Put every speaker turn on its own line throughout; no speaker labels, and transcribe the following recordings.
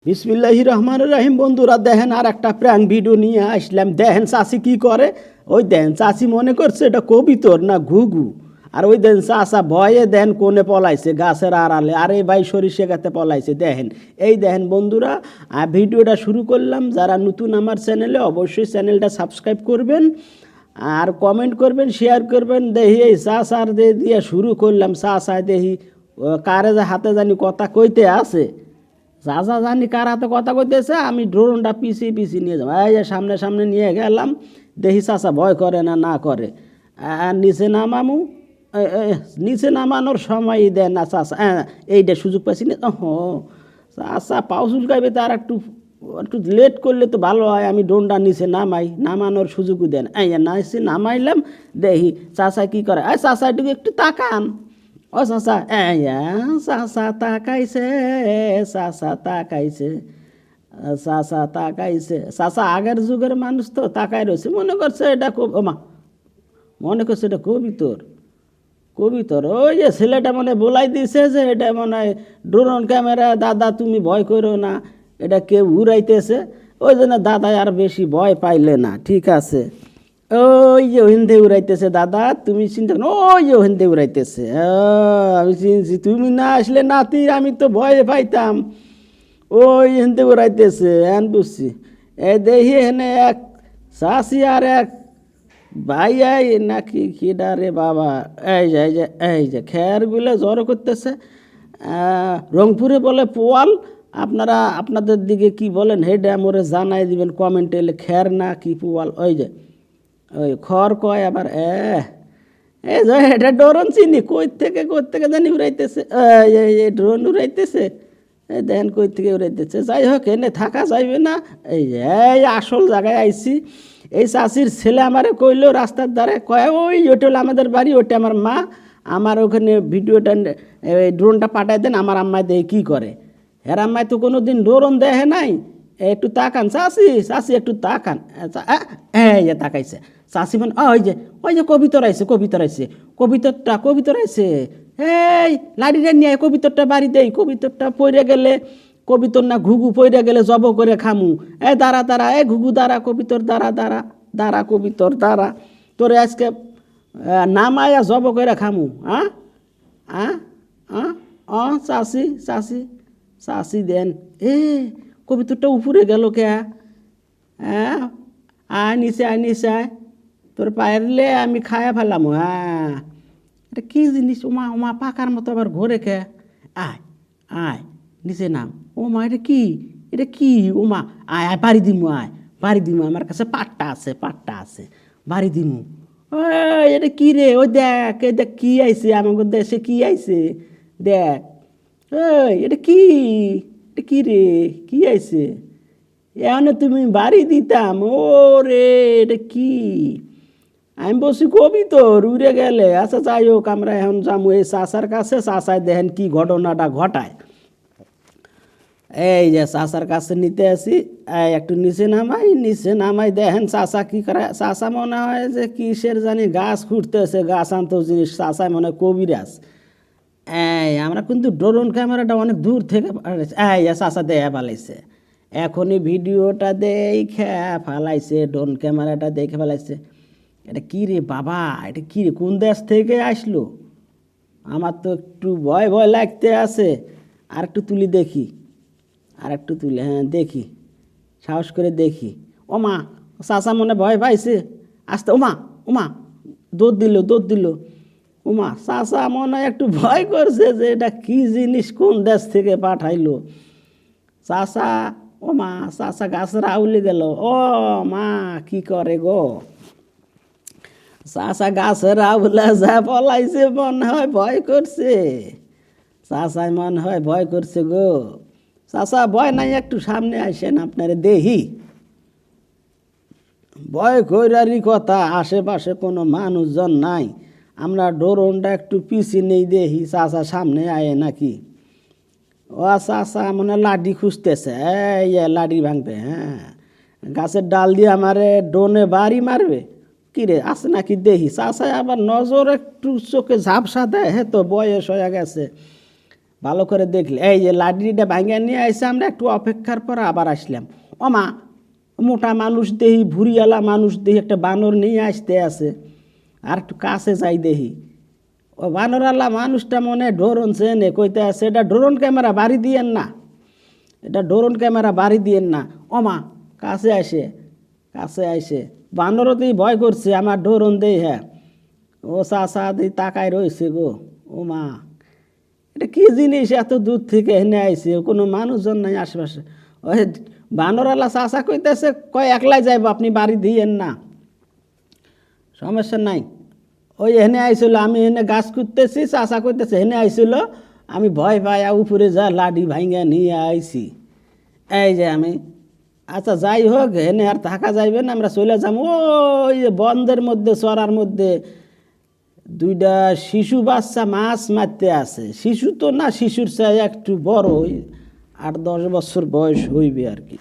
বিসমিল্লাহির রহমানির রহিম। বন্ধুরা দেখেন আর একটা প্র্যাঙ্ক ভিডিও নিয়ে আসলাম। দেখেন চাষি কি করে। ওই দেখেন চাষি মনে করছে এটা কবিতর না ঘুঘু। আর ওই দেখেন চাষা ভয়ে দেন কোণে পলাইছে গাছের আড়ালে। আর এই ভাই সরিষে গাতে পলাইছে। দেখেন এই দেখেন বন্ধুরা, ভিডিওটা শুরু করলাম। যারা নতুন আমার চ্যানেলে অবশ্যই চ্যানেলটা সাবস্ক্রাইব করবেন আর কমেন্ট করবেন, শেয়ার করবেন। দেখি এই চাষার দিয়ে শুরু করলাম। চাষায় দেখি কারে যে হাতে জানি কথা কইতে আছে। চাচা জানি কার হাতে কথা কইতেছে। আমি ড্রোনটা পিছিয়ে নিয়ে যাবো। এই যে সামনে সামনে নিয়ে গেলাম। দেখি চাচা ভয় করে না করে। আর নিচে নামামু, নিচে নামানোর সময় দেয় না চাচা। এইটা সুযোগ পাইছি না। চাচা পাও চুলকাইবে, তার একটু একটু লেট করলে তো ভালো হয়। আমি ড্রোনটা নিচে নামানোর সুযোগও দেন। নিচে নামাইলাম। দেখি চাচা কি করে। চাচা একটু তাকান। ও চাচা, চাচা তাকাইছে, চাচা তাকাইছে, চাচা তাকাইছে। চাচা আগের যুগের মানুষ তো তাকাই রয়েছে। মনে করছে এটা মনে করছে এটা কবিতর। ওই যে ছেলেটা মানে বলাই দিছে যে এটা মনে হয় ড্রোন ক্যামেরা। দাদা তুমি ভয় করো না, এটা কেউ উড়াইতেছে। ওই জন্য দাদা আর বেশি ভয় পাইলে না। ঠিক আছে, ওই যে হিন্দে উড়াইতেছে। দাদা তুমি চিন্তা করো, ওই যে হিন্দে উড়াইতেছে। আমি চিনছি, তুমি না আসলে নাতি আমি তো ভয়ে পাইতাম। ওই হিন্দে উড়াইতেছে। বুঝছি। এই দেখি এখানে এক চাষি আর এক ভাই নাকি কিডা রে বাবা। এই যে খেরগুলো জড়ো করতেছে। রংপুরে বলে পোয়াল। আপনারা আপনাদের দিকে কি বলেন হেডে আমরে জানাই দিবেন কমেন্টে। এলে খের না কি পোয়াল। ওই যে ওই খড় কয় আবার। এই যে এটা ড্রোন চিনি। কই থেকে জানি উড়াইতেছে। এই ড্রোন উড়াইতেছে। এই দেখেন কই থেকে উড়াইতেছে। যাই হোক, এনে থাকা যাইবে না। এই আসল জায়গায় আইছি। এই চাষির ছেলে আমারে কইলো রাস্তার ধারে, কয় ওই ওইটা হলো আমাদের বাড়ি, ওইটা আমার মা। আমার ওখানে ভিডিওটা ড্রোনটা পাঠাই দেন। আমার আম্মায় দেখে কী করে। এর আম্মায় তো কোনো দিন ড্রোন দেখে নাই। একটু তাকান চাষি একটু তাকান। এই যে তাকাইছে চাষি। মানে ওই যে কবিতর আইছে। কবিতর আইছে। এই লাড়িটা নিয়ে কবিতরটা বাড়ি দেই। কবিতরটা পড়ে গেলে, কবিতর না ঘুঘু পড়ে গেলে জব করে খামু। দাঁড়া ঘুঘু দাঁড়া, কবিতর দাঁড়া কবিতর দাঁড়া। তোরে আজকে নামায়া জব করে খামু। চাষি দেন। কবিতরটা উপরে গেল কে? নিচে আয়। তোর পারলে আমি খায়া ফেলাম। এটা কি জিনিস? ওমা পাকার মতো আবার ঘরে কে? আয় নিচে নাম। এটা কি ওমা? আয় বাড়ি দিমু। আমার কাছে পাট্টা আছে বাড়ি দিমু। এটা কি রে? ওই দেখ কি আইছে আমাদের দেশে। কি আইছে দেখ। এটা কি রে? কি আইছে? এখানে তুমি বাড়ি দিতাম। ও রে, এটা কি? আমি বলছি কবিতর উড়ে গেলে। আচ্ছা যাই হোক, আমরা এখন যাবো এই চাষার কাছে। চাষায় দেখেন কি ঘটনাটা ঘটায়। এই যে চাষার কাছে নিতে আসি। একটু নিচে নামাই দেখেন চাষা কি করে। চাষা মনে হয় যে কিসের জানি গাছ খুঁড়তেছে, গাছ আনতো জিনিস। চাষায় মনে হয় কবিরাজ। আমরা কিন্তু ড্রোন ক্যামেরাটা অনেক দূর থেকে চাষা দেখে ফেলাইছে। এখনই ভিডিওটা দেখে ফেলাইছে, ড্রোন ক্যামেরাটা দেখে ফেলাইছে। এটা কী রে বাবা? এটা কী রে? কোন দেশ থেকে আসলো? আমার তো একটু ভয় লাগতে আছে। আর একটু তুলি দেখি। দেখি, সাহস করে দেখি। ওমা চাচা মনে ভয় পাইছে। আস্তে ওমা দৌড় দিল। ওমা চাচা মনে একটু ভয় করছে যে এটা কি জিনিস, কোন দেশ থেকে পাঠাইলো। চাচা গাছের আউলে গেল। ও মা কি করে গো? চাচা গাছের আউলে যা পলাইছে। মনে হয় ভয় করছে। চাচাই মনে হয় ভয় করছে গো। চাচা ভয় নাই, একটু সামনে আসেন, আপনারে দেখি। ভয় কইরারই কথা, আশেপাশে কোনো মানুষজন নাই। আমরা ড্রোনটা একটু পিছিয়ে নেই, দেখি চাচা সামনে আয়ে নাকি। ও চাচা মনে লাঠি খুঁজতেছে। লাঠি ভাঙবে। গাছের ডাল দিয়ে আমারে ড্রোনে বাড়ি মারবে। কিরে আছে নাকি দেখি। চাচা আবার নজর একটু চোখে ঝাপসা দেয়। তো বয়স হয়ে গেছে। ভালো করে দেখলে এই যে লাঠিটা ভাঙিয়ে নিয়ে আসে, আমরা একটু অপেক্ষার পর আবার আসলাম। ওমা, মোটা মানুষ দেহি, ভুড়িওয়ালা মানুষ দেহি, একটা বানর নিয়ে আসতে আছে। আর একটু কাছে যাই দেখি, ও বানরওয়ালা মানুষটা মনে ড্রোন চেনে, কইতে আছে এটা ড্রোন ক্যামেরা বাড়ি দিয়েন না, এটা ড্রোন ক্যামেরা বাড়ি দিয়েন না। ওমা, কাছে আসে বানরতেই ভয় করছে, আমার ড্রোন দেই। হ্যাঁ, ও চাচা দিই তাকায় রয়েছে গো। ও মা, এটা কী জিনিস এত দূর থেকে এনে আইছে, কোনো মানুষজন নাই আশেপাশে। ওই বানরওয়ালা চাচা কইতেছে, কয় একলাই যাইব, আপনি বাড়ি দিয়েন না, সমস্যা নাই। ওই এনে আইছিল, আমি এনে গাছ খুঁজতেছি, চাচা কইতেছে এনে আইছিল, আমি ভয় পাইয়া উপরে যা লাঠি ভাঙিয়া নিয়ে আইছি। এই যে আমি, আচ্ছা যাই হোক, এনে আর থাকা যাইবে না, আমরা চলে যাবো। ওই বন্ধের মধ্যে, চড়ার মধ্যে দুইটা শিশু বাচ্চা মাছ মারতে আছে। শিশু তো না, শিশুর চাই একটু বড়, ওই 8-10 বছর বয়স হইবে আর কি।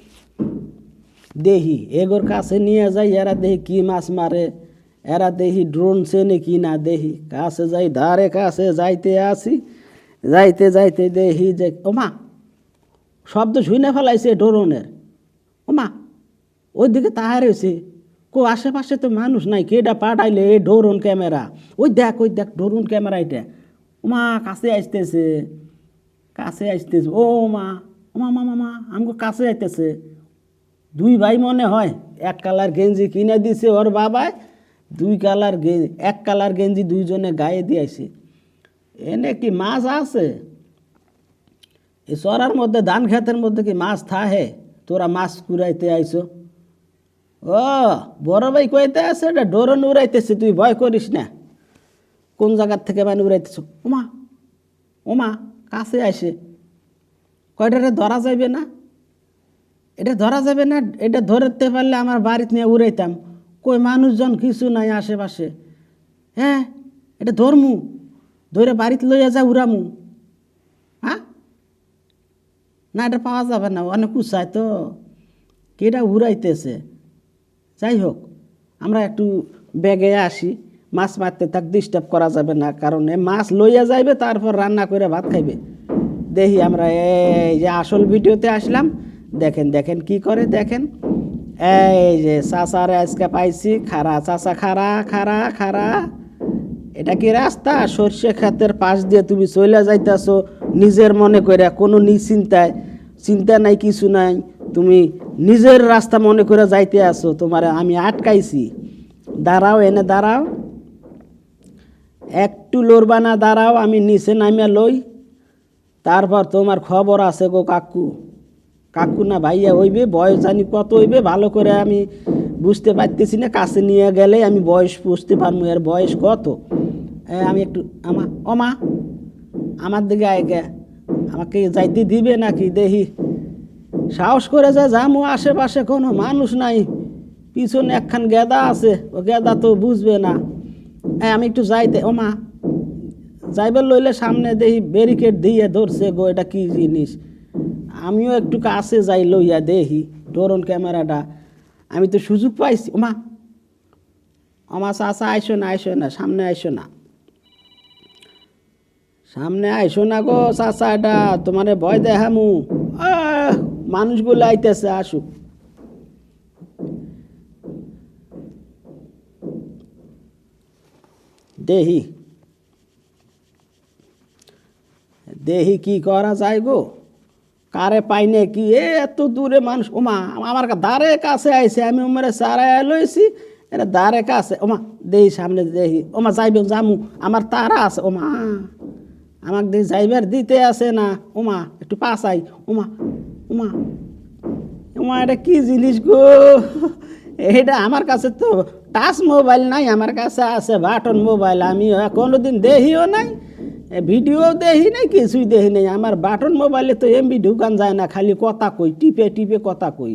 দেখি এগোর কাছে নিয়ে যাই, এরা দেখি কি মাছ মারে, এরা দেখি ড্রোন চেনে কি না। দেখি কাছে যাই, ধারে কাছে যাইতে আসি, যাইতে দেখি যে ওমা, শব্দ শুনে ফেলাইছে ড্রোনের। ওমা, ওই দিকে তাহার হয়েছে, আশেপাশে তো মানুষ নাই, কেটা পাঠাইলে এই ড্রোন ক্যামেরা। ওই দেখ ড্রোন ক্যামেরা এটা। ওমা, কাছে আসতেছে। ও মা, মামা আমাকে কাছে আইতেছে। দুই ভাই মনে হয়, এক কালার গেঞ্জি কিনে দিছে ওর বাবায়, এক কালার গেঞ্জি দুইজনে গায়ে দিয়েছে। এনে কি মাছ আছে? এই চড়ার মধ্যে, ধান খেতের মধ্যে কি মাছ থাহে? তোরা মাছ কুড়াইতে আইছো? ও বড় ভাই কইতে আছে, এটা ড্রোন উড়াইতেছে, তুই ভয় করিস না। কোন জায়গার থেকে মানে উড়াইতেছ? ওমা কাছে আসে, কয়টারে ধরা যাইবে না, এটা ধরা যাবে না, এটা ধরতে পারলে আমার বাড়িতে নিয়ে উড়াইতাম। কই মানুষজন কিছু নাই আশেপাশে। হ্যাঁ, এটা ধরে বাড়িতে লইয়া যা উড়ামু। হ্যাঁ না, এটা পাওয়া যাবে না, অনেক উঁচায় তো, কেটা উড়াইতেছে। যাই হোক, আমরা একটু ব্যাগে আসি, মাছ মারতে তাক ডিস্টার্ব করা যাবে না, কারণ এ মাছ লইয়া যাইবে, তারপর রান্না করে ভাত খাইবে। দেখি আমরা এই যে আসল ভিডিওতে আসলাম, দেখেন কি করে। দেখেন এই যে চাচারে আজকে পাইছি, চাচা খারা। এটা কি রাস্তা? সর্ষে ক্ষেতের পাশ দিয়ে তুমি চলে যাইতেছো নিজের মনে করে, কোনো চিন্তা নাই, কিছু নাই, তুমি নিজের রাস্তা মনে করে যাইতে আসো। তোমার আমি আটকাইছি, দাঁড়াও, এনে দাঁড়াও, একটু লড়বা না, দাঁড়াও, আমি নিচে নামিয়া লই, তারপর তোমার খবর আছে গো। কাকু না ভাইয়া হইবে, বয়স জানি কত হইবে ভালো করে আমি বুঝতে পারতেছি না, কাছে নিয়ে গেলে আমি বয়স বুঝতে পারবো এর বয়স কত। আমি একটু আমার দিকে আগে, আমাকে যাইতে দিবে নাকি দেখি। সাহস করে যামো, আশেপাশে কোনো মানুষ নাই, পিছনে একখান গেদা আছে, ও গেদা তো বুঝবে না। আমি একটু যাইতে, যাইবার লইলে সামনে দেখি ব্যারিকেড দিয়ে ধরছে গো, এটা কি জিনিস। আমিও একটু কাছে যাই, লইয়া দেখি ড্রোন ক্যামেরাটা। আমি তো সুযোগ পাইছি। চাচা আইসো না, সামনে আইসো না গো চাচা, এটা তোমারে ভয় দেখামু। মানুষগুলো আইতেছে, আসুক। দেখি কি করা যায় গো, কারে পাইনে কি এত দূরে মানুষ। আমার দ্বারে কাছে আইছে, আমি সারাই লইছি, এটা দ্বারে কাছে। দেখি সামনে, দেখি যাইবে, যামু, আমার তারা আছে। আমাকে দেখি যাইবার দিতে আছে না। একটু পাশাই। এটা কি জিনিস গো? এটা আমার কাছে তো টাচ মোবাইল নাই, আমার কাছে আছে বাটন মোবাইল। আমি কোনোদিন দেখিও নাই, ভিডিও দেখি নাই, কিছুই দেখি নাই। আমার বাটন মোবাইলে তো এমবি ঢুকান যায় না, খালি কথা কই, টিপে কথা কই।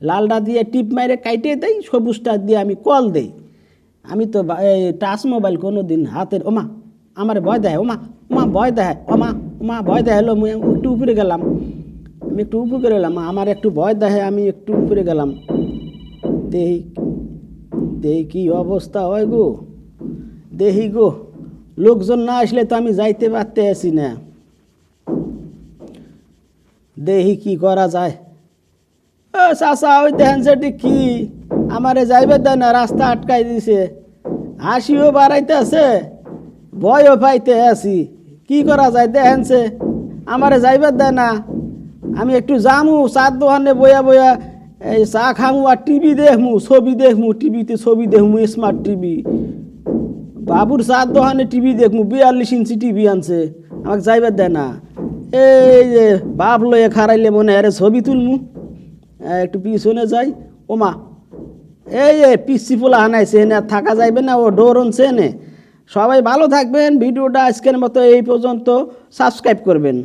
লালটা দিয়ে টিপ মাইরে কাইটে দেই, সবুজটা দিয়ে আমি কল দেই। আমি তো টাচ মোবাইল কোনোদিন হাতের। আমার ভয় দেয়, ভয় দেয়, ভয় দেয়। হলো আমি একটু উপরে গেলাম, আমার একটু ভয় দেয়, আমি একটু উপরে গেলাম। দেখি কি অবস্থা হয় গো, দেখি গো। লোকজন না আসলে তো আমি যাইতে পারতে আসি না। দেখি কি করা যায়। ও চাচা ওই দেখেন সেটি কি আমারে যাইবে দেয় না, রাস্তা আটকাই দিছে, হাসিও বাড়াইতেছে, ভয়ও পাইতে আছি, কি করা যায় দেখেন সে আমারে যাইবে দেয় না। আমি একটু যামু চার দোকানে বইয়া বইয়া এই চা খামু আর টিভি দেখমু, ছবি দেখমু, টিভিতে ছবি দেখমু, স্মার্ট টিভি। বাবুর চার দোকানে টিভি দেখমু, 42 ইঞ্চি টিভি আনছে, আমাকে যাইবার দেয় না। এই যে বাপ লয়ে খারাইলে মনে হয় ছবি তুলমু, একটু পিছনে যাই। ওমা এই পিসি পোলা হানাইছে, এনে আর থাকা যাইবে না, ও ডোর অনছে এনে। সবাই ভালো থাকবেন, ভিডিওটা আজকের মতো এই পর্যন্ত, সাবস্ক্রাইব করবেন।